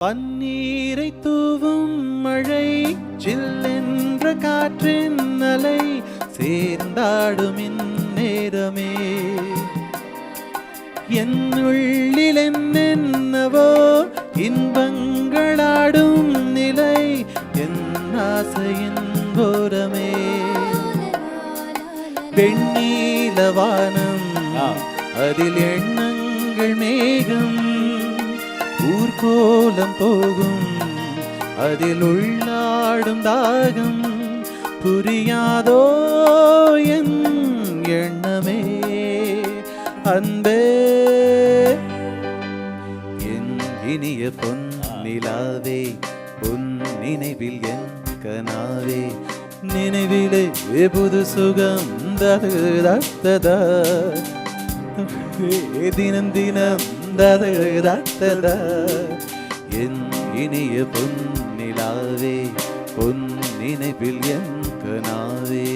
பன்னீரை தூவும் மழை, சில்லென்ற காற்றின் அலை, சேர்ந்தாடும் இந்நேரமே என் உள்ளில் என்னென்னவோ இன்பங்களாடும் நிலை, என் ஆசையின் கோரமே வெண்ணீலவானம், அதில் எண்ணங்கள் மேகம், ஊர்கோலம் போகும் அதில் உள்ளாடும் தாகம், புரியாதோ என் எண்ணமே அன்பே, என் இனிய பொன் நிலாவே, பொன் நினைவில் என் கனாவே, நினைவிலே புது சுகம் தது தத்ததா, தினம் தினம் தது தத்ததா, என் இனிய பொன் நிலாவே, பொன் நினைவில் என் கனாவே.